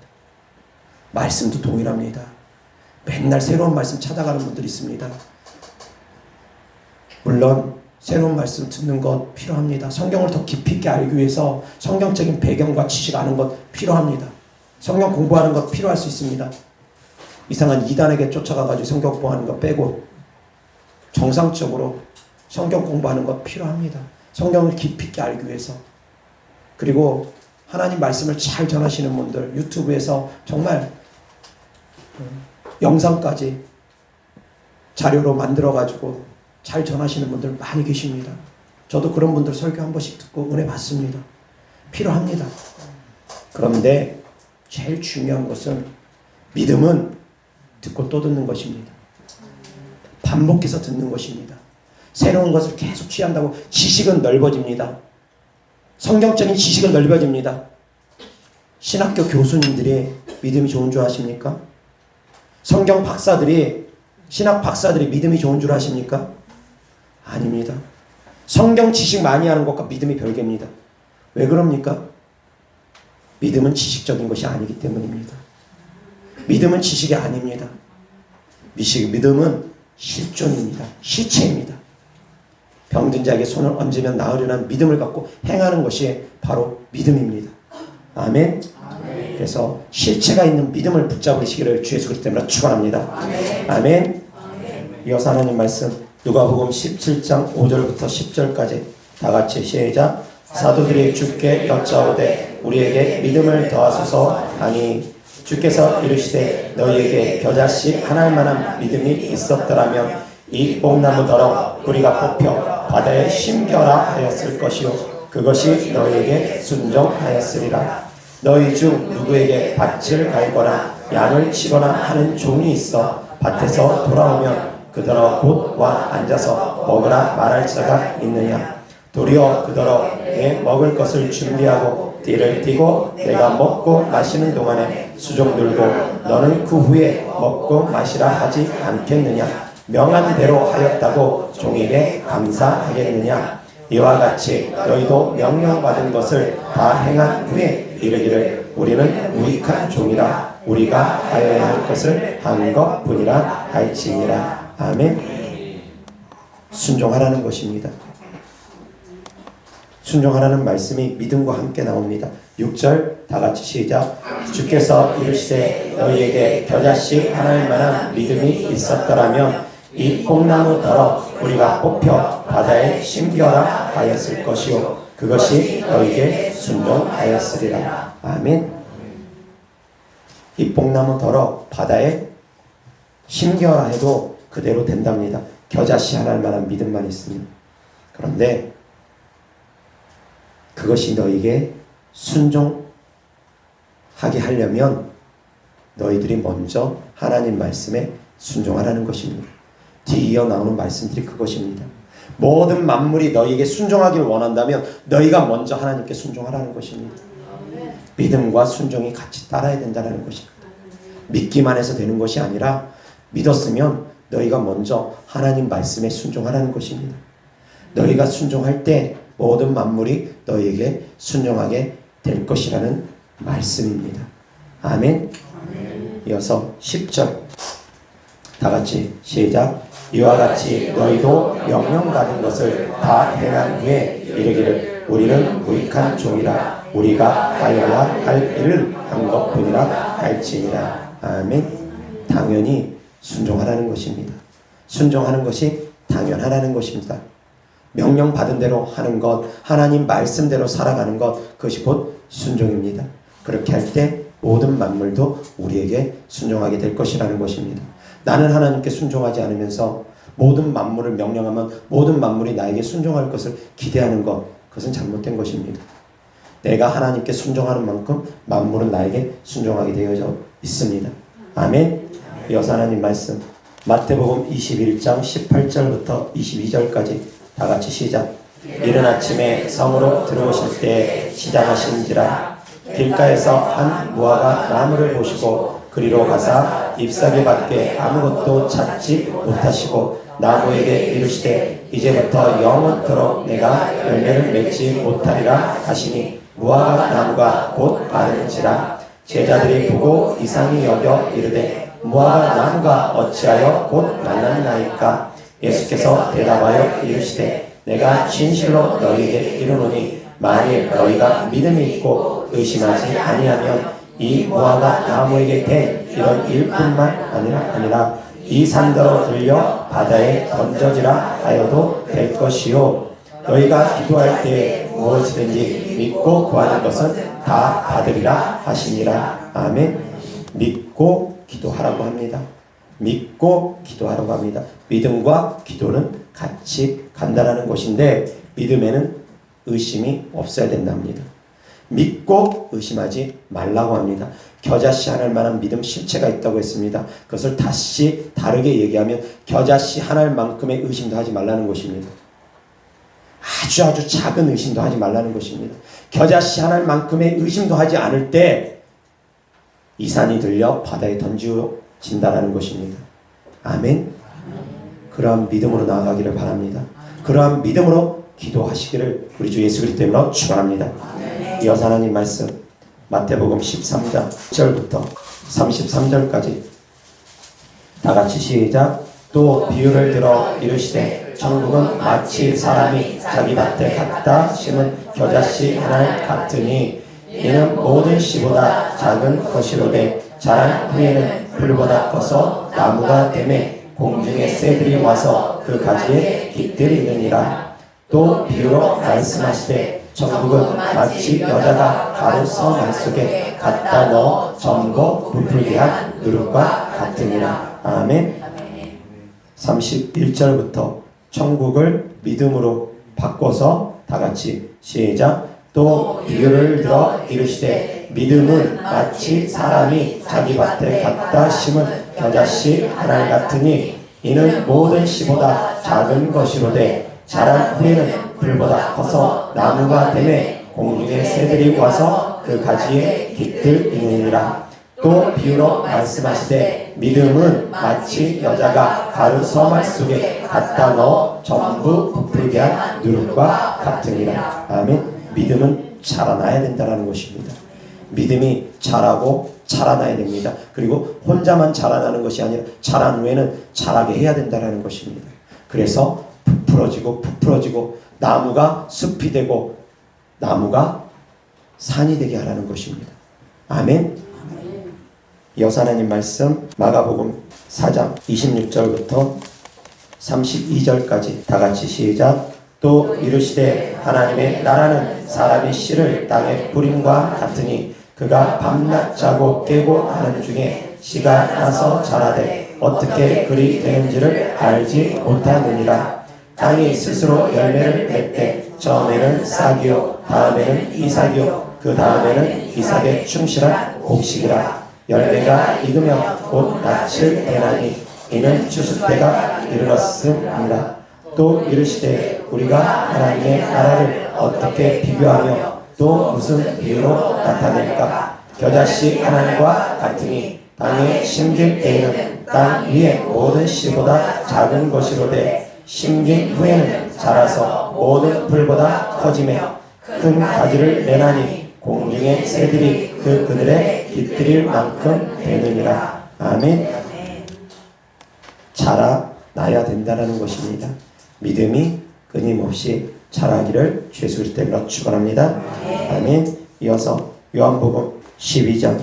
말씀도 동일합니다. 맨날 새로운 말씀 찾아가는 분들이 있습니다. 물론 새로운 말씀 듣는 것 필요합니다. 성경을 더 깊이 있게 알기 위해서 성경적인 배경과 지식 아는 것 필요합니다. 성경 공부하는 것 필요할 수 있습니다. 이상한 이단에게 쫓아가가지고 성경 공부하는 것 빼고 정상적으로 성경 공부하는 것 필요합니다. 성경을 깊이 있게 알기 위해서. 그리고 하나님 말씀을 잘 전하시는 분들, 유튜브에서 정말 영상까지 자료로 만들어가지고 잘 전하시는 분들 많이 계십니다. 저도 그런 분들 설교 한 번씩 듣고 은혜 받습니다. 필요합니다. 그런데 제일 중요한 것은, 믿음은 듣고 또 듣는 것입니다. 반복해서 듣는 것입니다. 새로운 것을 계속 취한다고 지식은 넓어집니다. 성경적인 지식은 넓어집니다. 신학교 교수님들이 믿음이 좋은 줄 아십니까? 성경 박사들이, 신학 박사들이 믿음이 좋은 줄 아십니까? 아닙니다. 성경 지식 많이 하는 것과 믿음이 별개입니다. 왜 그럽니까? 믿음은 지식적인 것이 아니기 때문입니다. 믿음은 지식이 아닙니다. 믿음은 실존입니다. 실체입니다. 병든 자에게 손을 얹으면 나으리라는 믿음을 갖고 행하는 것이 바로 믿음입니다. 아멘. 아멘. 그래서 실체가 있는 믿음을 붙잡으시기를 주 예수 그리스도 때문에 축원합니다. 아멘. 아멘. 아멘. 이어서 하나님 말씀 누가복음 17장 5절부터 10절까지 다 같이 시작. 사도들이 주께 여짜오되 우리에게 믿음을 더하소서 하니 주께서 이르시되 너희에게 겨자씨 하나일 만한 믿음이 있었더라면 이 뽕나무더러 뿌리가 뽑혀 바다에 심겨라 하였을 것이요 그것이 너희에게 순종하였으리라. 너희 중 누구에게 밭을 갈거나 양을 치거나 하는 종이 있어 밭에서 돌아오면 그더러 곧 와 앉아서 먹으라 말할 자가 있느냐. 도리어 그더러 내 먹을 것을 준비하고 띠를 띠고 내가 먹고 마시는 동안에 수종 들고 너는 그 후에 먹고 마시라 하지 않겠느냐. 명한 대로 하였다고 종에게 감사하겠느냐. 이와 같이 너희도 명령받은 것을 다 행한 후에 이르기를 우리는 무익한 종이라 우리가 하여야 할 것을 한 것뿐이라 할지니라. 아멘. 순종하라는 것입니다. 순종하라는 말씀이 믿음과 함께 나옵니다. 6절 다같이 시작. 주께서 이르시되 너희에게 겨자씨 하나일 만한 믿음이 있었더라면 이 뽕나무 더러 우리가 뽑혀 바다에 심겨라 하였을 것이요 그것이 너희에게 순종하였으리라. 아멘. 이 뽕나무 더러 바다에 심겨라 해도 그대로 된답니다. 겨자씨 하나일 만한 믿음만 있으면. 그런데 그것이 너희에게 순종하게 하려면 너희들이 먼저 하나님 말씀에 순종하라는 것입니다. 뒤이어 나오는 말씀들이 그것입니다. 모든 만물이 너희에게 순종하기를 원한다면 너희가 먼저 하나님께 순종하라는 것입니다. 믿음과 순종이 같이 따라야 된다는 것입니다. 믿기만 해서 되는 것이 아니라 믿었으면 너희가 먼저 하나님 말씀에 순종하라는 것입니다. 너희가 순종할 때 모든 만물이 너희에게 순종하게 될 것이라는 말씀입니다. 아멘. 이어서 10절 다같이 시작. 이와 같이 너희도 명령받은 것을 다 행한 후에 이르기를 우리는 무익한 종이라 우리가 하여야 할 일을 한 것뿐이라 할지니라. 아멘. 당연히 순종하라는 것입니다. 순종하는 것이 당연하라는 것입니다. 명령받은 대로 하는 것, 하나님 말씀대로 살아가는 것, 그것이 곧 순종입니다. 그렇게 할 때 모든 만물도 우리에게 순종하게 될 것이라는 것입니다. 나는 하나님께 순종하지 않으면서 모든 만물을 명령하면 모든 만물이 나에게 순종할 것을 기대하는 것, 그것은 잘못된 것입니다. 내가 하나님께 순종하는 만큼 만물은 나에게 순종하게 되어져 있습니다. 아멘. 이어서 하나님 말씀 마태복음 21장 18절부터 22절까지 다같이 시작. 이른 아침에 성으로 들어오실 때 시작하신지라. 길가에서 한 무화과 나무를 보시고 그리로 가사 잎사귀 밖에 아무것도 찾지 못하시고 나무에게 이르시되 이제부터 영원토록 내가 열매를 맺지 못하리라 하시니 무화과 나무가 곧 마른지라. 제자들이 보고 이상히 여겨 이르되 무화과 나무가 어찌하여 곧 말랐나이까. 예수께서 대답하여 이르시되 내가 진실로 너희에게 이르노니 만일 너희가 믿음이 있고 의심하지 아니하면 이 무화과 나무에게 된 이런 일뿐만 아니라 이 산더러 들려 바다에 던져지라 하여도 될 것이요 너희가 기도할 때 무엇이든지 믿고 구하는 것은 다 받으리라 하시니라. 아멘. 믿고 기도하라고 합니다. 믿고 기도하라고 합니다. 믿음과 기도는 같이 간다라는 것인데 믿음에는 의심이 없어야 된답니다. 믿고 의심하지 말라고 합니다. 겨자씨 하나일 만한 믿음 실체가 있다고 했습니다. 그것을 다시 다르게 얘기하면 겨자씨 하나만큼의 의심도 하지 말라는 것입니다. 아주 작은 의심도 하지 말라는 것입니다. 겨자씨 하나만큼의 의심도 하지 않을 때 이 산이 들려 바다에 던져진다라는 것입니다. 아멘. 그러한 믿음으로 나아가기를 바랍니다. 그러한 믿음으로 기도하시기를 우리 주 예수 그리스도 이름으로 축원합니다. 이어서 하나님 말씀 마태복음 13장 1절부터 33절까지 다같이 시작. 또 비유를 들어 이르시되 천국은 마치 사람이 자기 밭에 갖다 심은 겨자씨 하나 같으니 이는 모든 씨보다 작은 것이로되 자란 후에는 풀보다 커서 나무가 되매 공중의 새들이 와서 그 가지에 깃들이느니라. 또 비유로 말씀하시되 천국은 마치 여자가 가루 성 속에 갖다 넣어 전고 부풀게 한 누룩과 같으니라. 아멘. 31절부터 천국을 믿음으로 바꿔서 다같이 시작. 또 비유를 들어 이르시되 믿음은 마치 사람이 자기 밭에 갖다 심은 겨자씨 하나 같으니 이는 모든 씨보다 작은 것이로되 자란 후에는 풀보다 커서 나무가 되매 공중의 새들이 와서 그 가지에 깃들이느니라. 또 비유로 말씀하시되 믿음은 마치 여자가 가루 서말 속에 갖다 넣어 전부 부풀게 한 누룩과 같으니라. 아멘. 믿음은 자라나야 된다는 것입니다. 믿음이 자라고 자라나야 됩니다. 그리고 혼자만 자라나는 것이 아니라 자란 후에는 자라게 해야 된다는 것입니다. 그래서 부풀어지고 나무가 숲이 되고 나무가 산이 되게 하라는 것입니다. 아멘. 이어서 하나님 말씀 마가복음 4장 26절부터 32절까지 다같이 시작. 또 이르시되 하나님의 나라는 사람이 씨를 땅에 뿌림과 같으니 그가 밤낮 자고 깨고 하는 중에 씨가 나서 자라되 어떻게 그리 되는지를 알지 못하느니라. 땅이 스스로 열매를 맺되 처음에는 싹이요 다음에는 이삭이요 그 다음에는 이삭의 충실한 곡식이라. 열매가 익으면 곧 낯을 내나니 이는 추수 때가 이르렀음이라. 또 이르시되 우리가 하나님의 나라를 어떻게 비교하며 또 무슨 비유로 나타낼까? 겨자씨 하나님과 같으니 땅에 심길 때에는 땅 위의 모든 씨보다 작은 것이로되 심긴 후에는 자라서 모든 풀보다 커지며 큰 가지를 내나니 공중의 새들이 그들의 깃들일 만큼 되느니라. 아멘. 자라나야 된다는 것입니다. 믿음이 끊임없이 자라기를 주 예수 그리스도 이름으로 축원합니다. 아멘. 이어서 요한복음 12장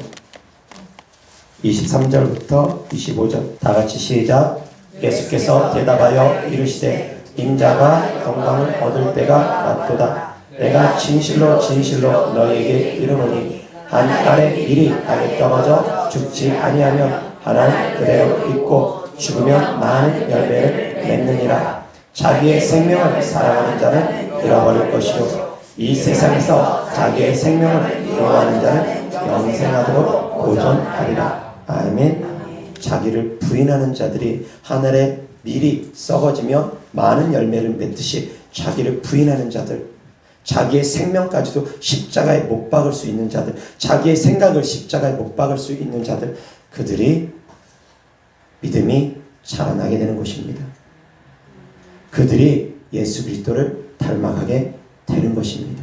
23절부터 25절 다같이 시작. 예수께서 대답하여 이르시되 인자가 영광을 얻을 때가 맞도다. 내가 진실로 진실로 너희에게 이르노니 한 알의 일이 땅에 떨어져 죽지 아니하면 하나는 그대로 있고 죽으면 많은 열매를 맺느니라. 자기의 생명을 사랑하는 자는 잃어버릴 것이요 이 세상에서 자기의 생명을 잃어가는 자는 영생하도록 보존하리라. 아멘. 자기를 부인하는 자들이 하늘에 밀이 썩어지며 많은 열매를 맺듯이 자기를 부인하는 자들, 자기의 생명까지도 십자가에 못 박을 수 있는 자들, 자기의 생각을 십자가에 못 박을 수 있는 자들, 그들이 믿음이 자라나게 되는 것입니다. 그들이 예수 그리스도를 닮아가게 되는 것입니다.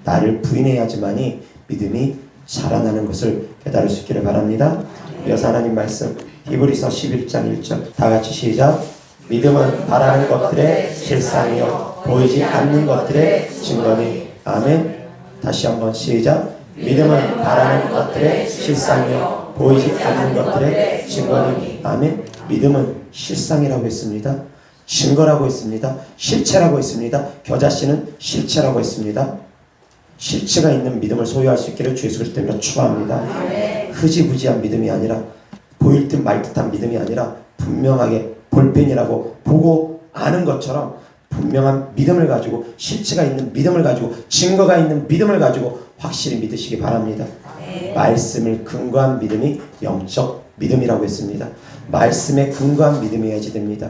나를 부인해야지만이 믿음이 자라나는 것을 깨달을 수 있기를 바랍니다. 이어서 하나님 말씀 히브리서 11장 1절 다같이 시작. 믿음은 바라는 것들의 실상이요 보이지 않는 것들의 증거니. 아멘. 다시 한번 시작. 믿음은 바라는 것들의 실상이요 보이지 않는 것들의 증거니. 아멘. 믿음은 실상이라고 했습니다. 증거라고 했습니다. 실체라고 했습니다. 겨자씨는 실체라고 했습니다. 실체가 있는 믿음을 소유할 수 있기를 주 예수 그리스도 이름으로 축원합니다. 흐지부지한 믿음이 아니라 보일 듯 말 듯한 믿음이 아니라 분명하게 볼펜이라고 보고 아는 것처럼 분명한 믿음을 가지고 실체가 있는 믿음을 가지고 증거가 있는 믿음을 가지고 확실히 믿으시기 바랍니다. 말씀을 근거한 믿음이 영적 믿음이라고 했습니다. 말씀에 근거한 믿음이어야지 됩니다.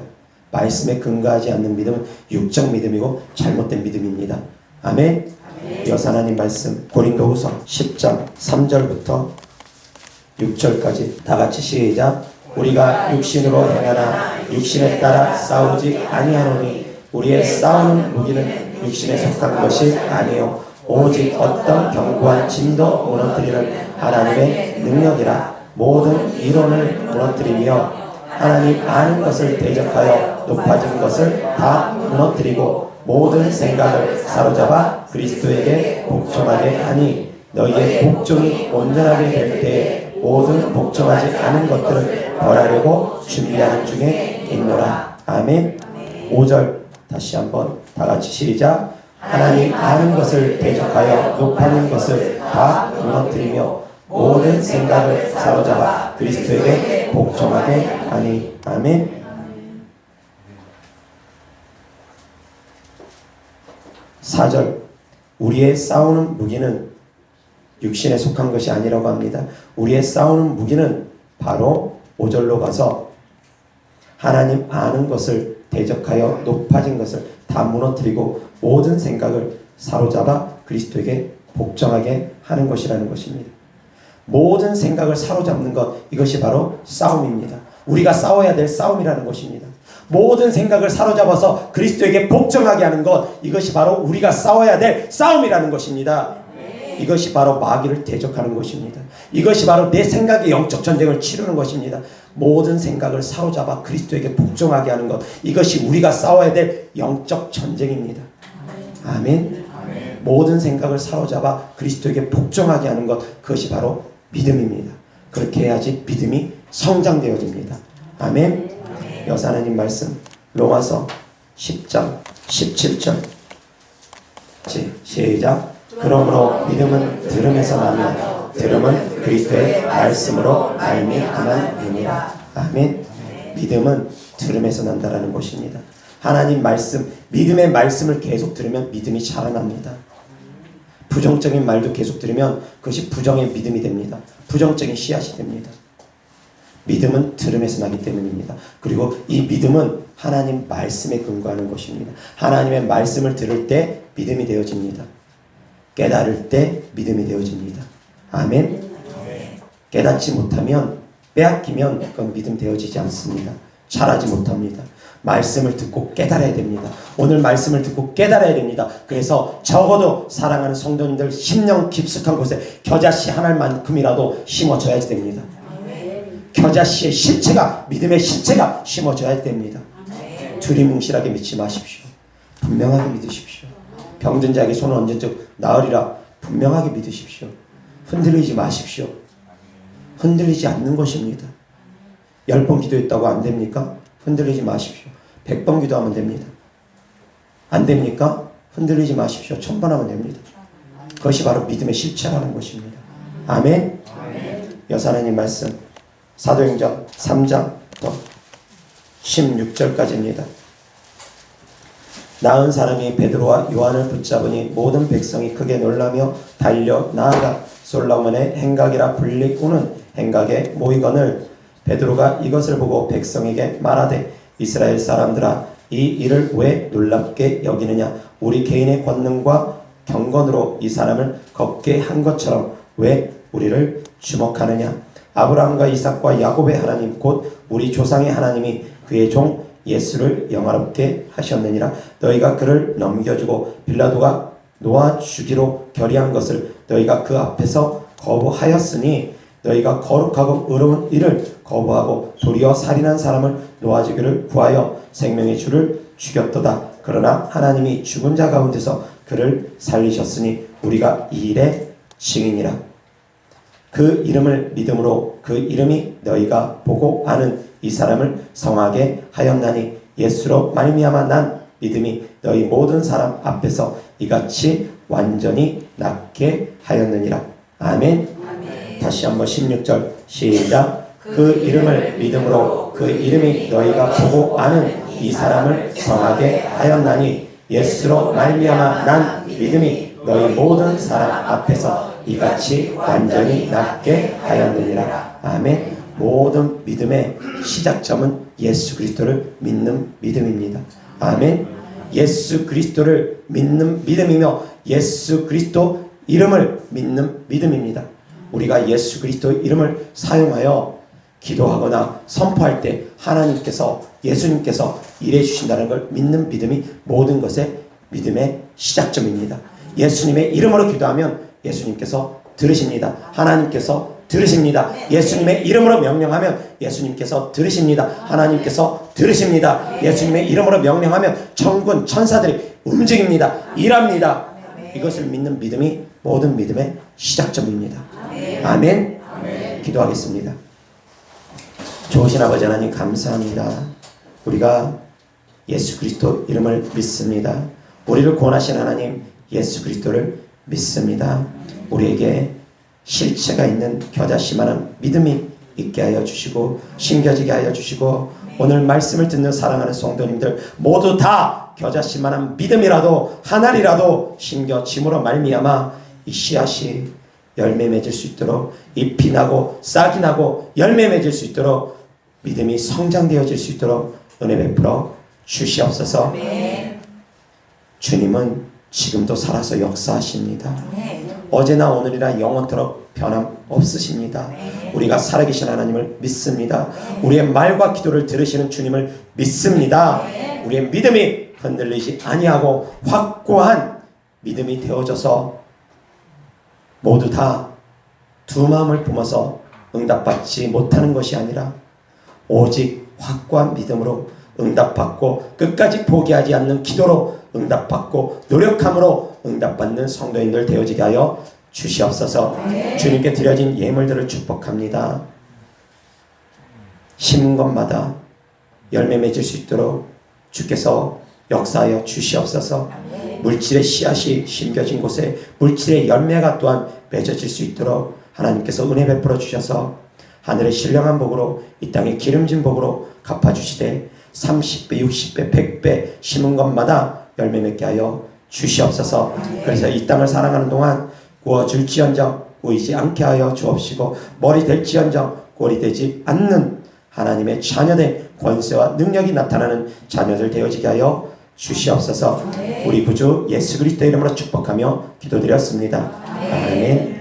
말씀에 근거하지 않는 믿음은 육적 믿음이고 잘못된 믿음입니다. 아멘. 이어서 하나님 말씀 고린도후서 10장 3절부터 6절까지 다같이 시작. 우리가 육신으로 행하나 육신에 따라 싸우지 아니하노니 우리의 싸우는 무기는 육신에 속한 것이 아니요 오직 어떤 견고한 진도 무너뜨리는 하나님의 능력이라. 모든 이론을 무너뜨리며 하나님 아는 것을 대적하여 높아진 것을 다 무너뜨리고 모든 생각을 사로잡아 그리스도에게 복종하게 하니 너희의 복종이 온전하게 될 때에 모든 복종하지 않은 것들을 벌하려고 준비하는 중에 있노라. 아멘. 5절 다시 한번 다같이 시작. 하나님 아는 것을 대적하여 높아진 것을 다 무너뜨리며 모든 생각을 사로잡아 그리스도에게 복종하게 하니. 아멘. 4절 우리의 싸우는 무기는 육신에 속한 것이 아니라고 합니다. 우리의 싸우는 무기는 바로 5절로 가서 하나님 아는 것을 대적하여 높아진 것을 다 무너뜨리고 모든 생각을 사로잡아 그리스도에게 복종하게 하는 것이라는 것입니다. 모든 생각을 사로잡는 것, 이것이 바로 싸움입니다. 우리가 싸워야 될 싸움이라는 것입니다. 모든 생각을 사로잡아서 그리스도에게 복종하게 하는 것, 이것이 바로 우리가 싸워야 될 싸움이라는 것입니다. 이것이 바로 마귀를 대적하는 것입니다. 이것이 바로 내 생각의 영적 전쟁을 치르는 것입니다. 모든 생각을 사로잡아 그리스도에게 복종하게 하는 것, 이것이 우리가 싸워야 될 영적 전쟁입니다. 아멘. 모든 생각을 사로잡아 그리스도에게 복종하게 하는 것, 그것이 바로 믿음입니다. 그렇게 해야지 믿음이 성장되어집니다. 아멘. 여호와 하나님 말씀 로마서 10장 17절 시작. 그러므로 믿음은 들음에서 나며 들음은 그리스도의 말씀으로 말미암음이니라. 아멘. 믿음은 들음에서 난다라는 것입니다. 하나님 말씀, 믿음의 말씀을 계속 들으면 믿음이 자라납니다. 부정적인 말도 계속 들으면 그것이 부정의 믿음이 됩니다. 부정적인 씨앗이 됩니다. 믿음은 들음에서 나기 때문입니다. 그리고 이 믿음은 하나님 말씀에 근거하는 것입니다. 하나님의 말씀을 들을 때 믿음이 되어집니다. 깨달을 때 믿음이 되어집니다. 아멘. 깨닫지 못하면, 빼앗기면 그건 믿음 되어지지 않습니다. 자라지 못합니다. 말씀을 듣고 깨달아야 됩니다. 오늘 말씀을 듣고 깨달아야 됩니다. 그래서 적어도 사랑하는 성도님들, 심령 깊숙한 곳에 겨자씨 하나만큼이라도 심어줘야 됩니다. 겨자씨의 실체가, 믿음의 실체가 심어져야 됩니다. 두리뭉실하게 믿지 마십시오. 분명하게 믿으십시오. 병든 자에게 손을 얹은 즉 나으리라. 분명하게 믿으십시오. 흔들리지 마십시오. 흔들리지 않는 것입니다. 10번 기도했다고 안 됩니까? 흔들리지 마십시오. 100번 기도하면 됩니다. 안 됩니까? 흔들리지 마십시오. 1000번 하면 됩니다. 그것이 바로 믿음의 실체라는 것입니다. 아멘. 여호와 하나님 말씀 사도행전 3장 16절까지입니다. 나은 사람이 베드로와 요한을 붙잡으니 모든 백성이 크게 놀라며 달려 나아가 솔로몬의 행각이라 불리우는 행각에 모이거늘 베드로가 이것을 보고 백성에게 말하되 이스라엘 사람들아 이 일을 왜 놀랍게 여기느냐. 우리 개인의 권능과 경건으로 이 사람을 걷게 한 것처럼 왜 우리를 주목하느냐. 아브라함과 이삭과 야곱의 하나님 곧 우리 조상의 하나님이 그의 종 예수를 영화롭게 하셨느니라. 너희가 그를 넘겨주고 빌라도가 놓아주기로 결의한 것을 너희가 그 앞에서 거부하였으니 너희가 거룩하고 의로운 일을 거부하고 도리어 살인한 사람을 놓아주기를 구하여 생명의 주를 죽였도다. 그러나 하나님이 죽은 자 가운데서 그를 살리셨으니 우리가 이 일의 증인이라. 그 이름을 믿음으로 그 이름이 너희가 보고 아는 이 사람을 성하게 하였나니 예수로 말미암아 난 믿음이 너희 모든 사람 앞에서 이같이 완전히 낫게 하였느니라. 아멘. 다시 한번 16절 시작. 그 이름을 믿음으로 그 이름이 너희가 보고 아는 이 사람을 성하게 하였나니 예수로 말미암아 난 믿음이 너희 모든 사람 앞에서 이같이 완전히 낫게 하였느니라. 아멘. 모든 믿음의 시작점은 예수 그리스도를 믿는 믿음입니다. 아멘. 예수 그리스도를 믿는 믿음이며 예수 그리스도 이름을 믿는 믿음입니다. 우리가 예수 그리스도 이름을 사용하여 기도하거나 선포할 때 하나님께서 예수님께서 일해 주신다는 걸 믿는 믿음이 모든 것의 믿음의 시작점입니다. 예수님의 이름으로 기도하면 예수님께서 들으십니다. 하나님께서 들으십니다. 예수님의 이름으로 명령하면 예수님께서 들으십니다. 하나님께서 들으십니다. 예수님의 이름으로 명령하면 천군 천사들이 움직입니다. 일합니다. 이것을 믿는 믿음이 모든 믿음의 시작점입니다. 아멘. 기도하겠습니다. 좋으신 아버지 하나님 감사합니다. 우리가 예수 그리스도 이름을 믿습니다. 우리를 구원하신 하나님 예수 그리스도를 믿습니다. 우리에게 실체가 있는 겨자씨만한 믿음이 있게 하여 주시고 심겨지게 하여 주시고 오늘 말씀을 듣는 사랑하는 성도님들 모두 다 겨자씨만한 믿음이라도 하나리라도 심겨짐으로 말미암아 이 씨앗이 열매 맺을 수 있도록 잎이 나고 싹이 나고 열매 맺을 수 있도록 믿음이 성장되어질 수 있도록 은혜 베풀어 주시옵소서. 주님은 지금도 살아서 역사하십니다. 어제나 오늘이나 영원토록 변함없으십니다. 우리가 살아계신 하나님을 믿습니다. 우리의 말과 기도를 들으시는 주님을 믿습니다. 우리의 믿음이 흔들리지 아니하고 확고한 믿음이 되어져서 모두 다 두 마음을 품어서 응답받지 못하는 것이 아니라 오직 확고한 믿음으로 응답받고 끝까지 포기하지 않는 기도로 응답받고 노력함으로 응답받는 성도인들 되어지게 하여 주시옵소서. 주님께 드려진 예물들을 축복합니다. 심은 것마다 열매 맺을 수 있도록 주께서 역사하여 주시옵소서. 물질의 씨앗이 심겨진 곳에 물질의 열매가 또한 맺어질 수 있도록 하나님께서 은혜 베풀어 주셔서 하늘의 신령한 복으로 이 땅의 기름진 복으로 갚아주시되 30배, 60배, 100배 심은 것마다 열매 맺게 하여 주시옵소서. 그래서 이 땅을 살아가는 동안 구워줄지언정 보이지 않게 하여 주옵시고 머리 될지언정 꼴이 되지 않는 하나님의 자녀된 권세와 능력이 나타나는 자녀들 되어지게 하여 주시옵소서. 우리 구주 예수 그리스도 이름으로 축복하며 기도드렸습니다. 아멘.